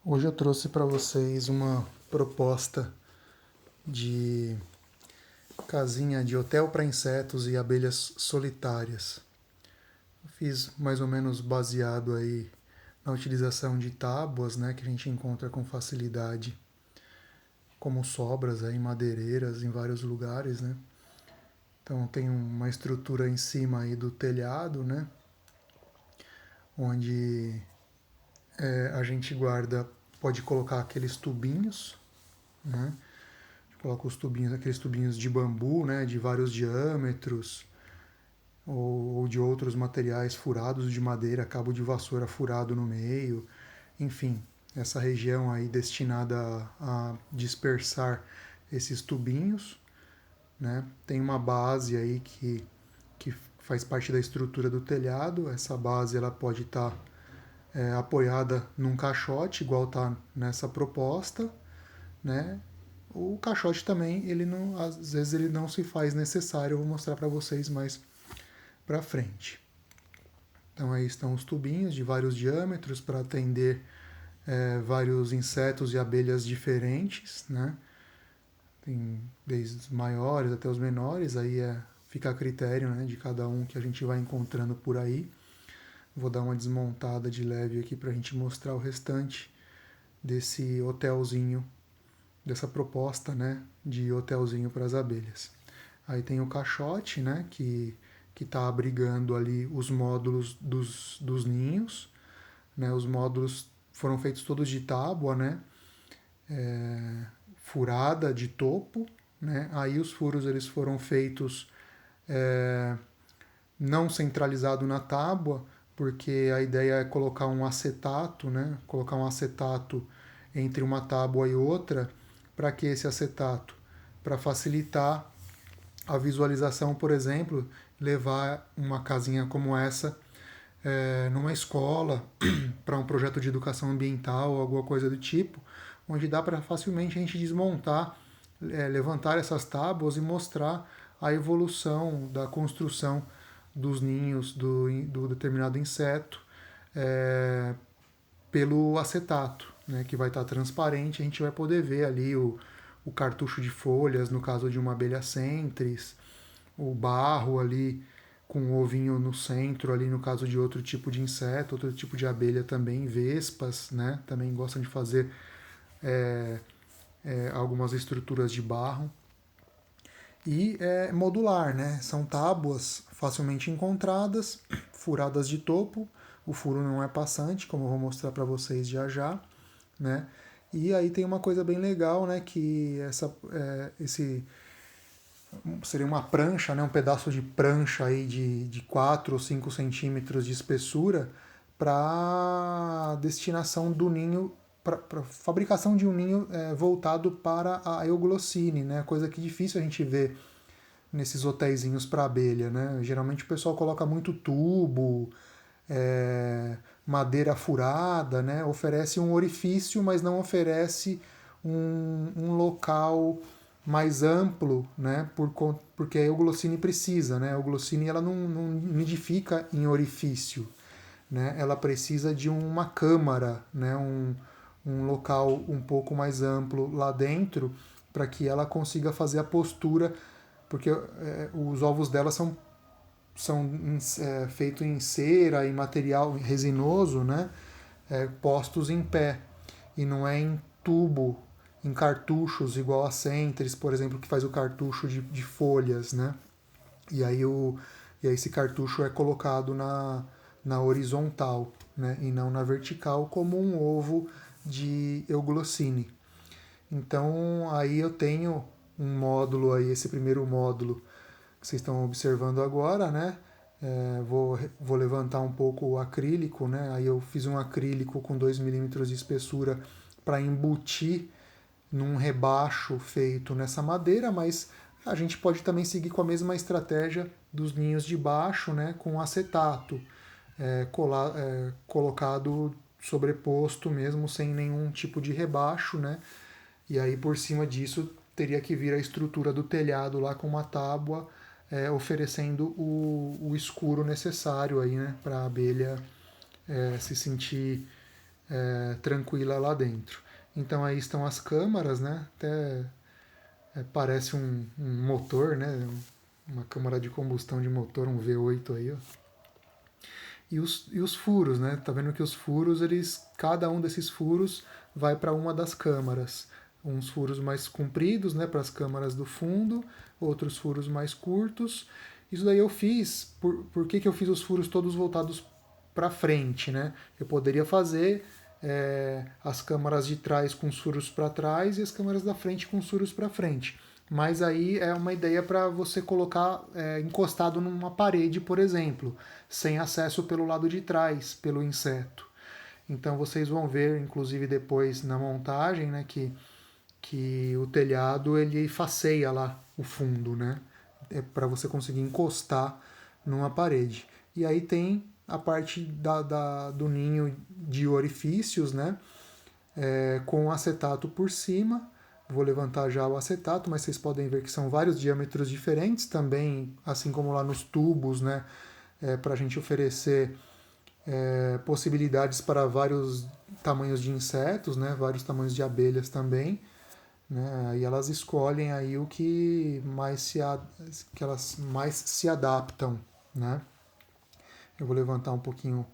Hoje eu trouxe para vocês uma proposta de casinha de hotel para insetos e abelhas solitárias. Eu fiz mais ou menos baseado aí na utilização de tábuas, né, que a gente encontra com facilidade como sobras aí, madeireiras em vários lugares, né? Então tem uma estrutura em cima aí do telhado, né, onde a gente guarda, pode colocar aqueles tubinhos, né? Coloca os tubinhos, aqueles tubinhos de bambu, né, de vários diâmetros, ou de outros materiais furados de madeira, cabo de vassoura furado no meio, enfim, essa região aí destinada a dispersar esses tubinhos, né? Tem uma base aí que faz parte da estrutura do telhado. Essa base ela pode estar apoiada num caixote, igual está nessa proposta, né? O caixote também, ele não, às vezes ele não se faz necessário, eu vou mostrar para vocês mais para frente. Então aí estão os tubinhos de vários diâmetros para atender vários insetos e abelhas diferentes, né? Tem desde os maiores até os menores, aí fica a critério, né, de cada um que a gente vai encontrando por aí. Vou dar uma desmontada de leve aqui para a gente mostrar o restante desse hotelzinho, dessa proposta, né, de hotelzinho para as abelhas. Aí tem o caixote, né, que está abrigando ali os módulos dos ninhos, né? Os módulos foram feitos todos de tábua, né, furada de topo, né? Aí os furos eles foram feitos não centralizado na tábua, porque a ideia é colocar um acetato, né? Colocar um acetato entre uma tábua e outra, para que esse acetato, para facilitar a visualização, por exemplo, levar uma casinha como essa numa escola, para um projeto de educação ambiental ou alguma coisa do tipo, onde dá para facilmente a gente desmontar, levantar essas tábuas e mostrar a evolução da construção dos ninhos do determinado inseto pelo acetato, né, que vai estar transparente. A gente vai poder ver ali o cartucho de folhas, no caso de uma abelha centris, o barro ali com o ovinho no centro, ali no caso de outro tipo de inseto, outro tipo de abelha também, vespas, né, também gostam de fazer algumas estruturas de barro. E é modular, né? São tábuas facilmente encontradas, furadas de topo. O furo não é passante, como eu vou mostrar para vocês já já, né? E aí tem uma coisa bem legal, né? Que esse seria uma prancha, né? Um pedaço de prancha aí de 4 ou 5 centímetros de espessura para destinação do ninho, para fabricação de um ninho voltado para a euglossine, né? Coisa que difícil a gente ver nesses hotéisinhos para abelha, né? Geralmente o pessoal coloca muito tubo, madeira furada, né? Oferece um orifício, mas não oferece um local mais amplo, né? Porque a euglossine precisa, né? A euglossine ela não nidifica em orifício, né? Ela precisa de uma câmara, né? Um local um pouco mais amplo lá dentro para que ela consiga fazer a postura, porque os ovos dela são feitos em cera e material resinoso, né? Postos em pé, e não é em tubo, em cartuchos, igual a Centris, por exemplo, que faz o cartucho de folhas, né? E aí, e aí esse cartucho é colocado na horizontal, né? E não na vertical, como um ovo de euglossine. Então aí eu tenho um módulo aí, esse primeiro módulo que vocês estão observando agora, né? Vou levantar um pouco o acrílico, né? Aí eu fiz um acrílico com 2 milímetros de espessura para embutir num rebaixo feito nessa madeira, mas a gente pode também seguir com a mesma estratégia dos ninhos de baixo, né? Com acetato colocado sobreposto mesmo, sem nenhum tipo de rebaixo, né? E aí por cima disso teria que vir a estrutura do telhado lá com uma tábua oferecendo o escuro necessário aí, né, para a abelha se sentir tranquila lá dentro. Então aí estão as câmaras, né? Até parece um motor, né? Uma câmara de combustão de motor, um V8 aí, ó. E os furos, né? Tá vendo que os furos, cada um desses furos vai para uma das câmaras. Uns furos mais compridos, né, para as câmaras do fundo, outros furos mais curtos. Isso daí eu fiz, por que eu fiz os furos todos voltados para frente, né? Eu poderia fazer as câmaras de trás com os furos para trás e as câmaras da frente com os furos para frente. Mas aí é uma ideia para você colocar encostado numa parede, por exemplo, sem acesso pelo lado de trás, pelo inseto. Então vocês vão ver, inclusive depois na montagem, né, que o telhado ele faceia lá o fundo, né, para você conseguir encostar numa parede. E aí tem a parte do ninho de orifícios, né, com acetato por cima. Vou levantar já o acetato, mas vocês podem ver que são vários diâmetros diferentes também, assim como lá nos tubos, né, para a gente oferecer possibilidades para vários tamanhos de insetos, né, vários tamanhos de abelhas também, né, e elas escolhem aí o que que elas mais se adaptam, né. Eu vou levantar um pouquinho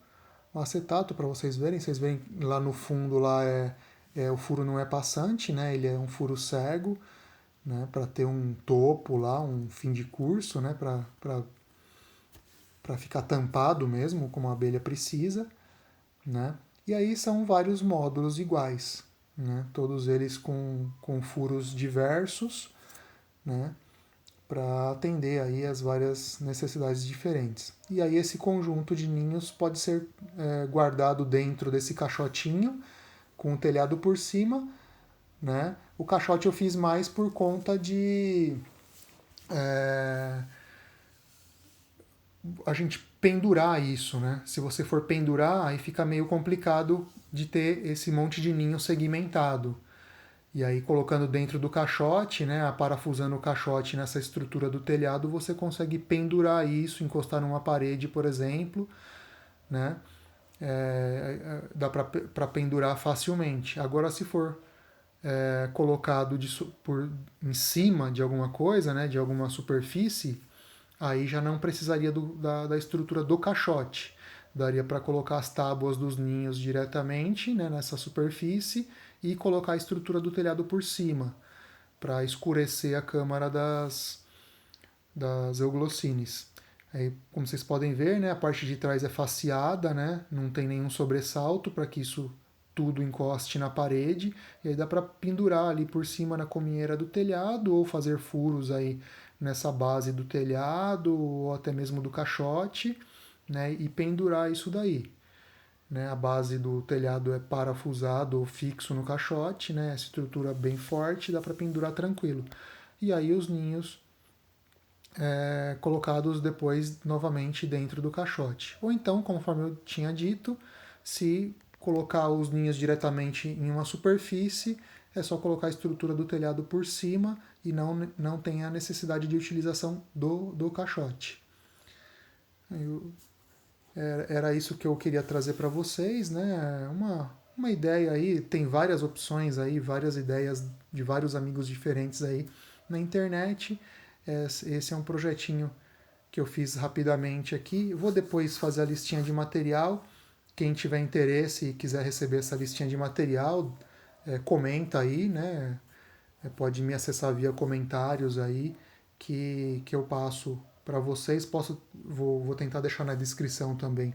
o acetato para vocês verem. Vocês veem lá no fundo lá o furo não é passante, né, ele é um furo cego, né, para ter um topo lá, um fim de curso, né, para ficar tampado mesmo, como a abelha precisa, né? E aí são vários módulos iguais, né? Todos eles com furos diversos, né? Para atender aí as várias necessidades diferentes. E aí esse conjunto de ninhos pode ser guardado dentro desse caixotinho, com o telhado por cima, né? O caixote eu fiz mais por conta de a gente pendurar isso, né? Se você for pendurar, aí fica meio complicado de ter esse monte de ninho segmentado. E aí, colocando dentro do caixote, né, parafusando o caixote nessa estrutura do telhado, você consegue pendurar isso, encostar numa parede, por exemplo, né? Dá para pendurar facilmente. Agora, se for colocado em cima de alguma coisa, né, de alguma superfície, aí já não precisaria da estrutura do caixote. Daria para colocar as tábuas dos ninhos diretamente, né, nessa superfície e colocar a estrutura do telhado por cima, para escurecer a câmara das euglossines. Aí, como vocês podem ver, né, a parte de trás é faceada, né, não tem nenhum sobressalto para que isso tudo encoste na parede, e aí dá para pendurar ali por cima na comieira do telhado ou fazer furos aí nessa base do telhado ou até mesmo do caixote, né, e pendurar isso daí. Né, a base do telhado é parafusado ou fixo no caixote, né, essa estrutura bem forte, dá para pendurar tranquilo. E aí os ninhos colocados depois novamente dentro do caixote. Ou então, conforme eu tinha dito, se colocar os ninhos diretamente em uma superfície, é só colocar a estrutura do telhado por cima e não tem a necessidade de utilização do caixote. Era isso que eu queria trazer para vocês, né? Uma ideia aí, tem várias opções aí, várias ideias de vários amigos diferentes aí na internet. Esse é um projetinho que eu fiz rapidamente aqui. Vou depois fazer a listinha de material. Quem tiver interesse e quiser receber essa listinha de material, comenta aí, né? Pode me acessar via comentários aí que eu passo para vocês. Vou tentar deixar na descrição também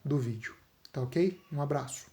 do vídeo. Tá ok? Um abraço.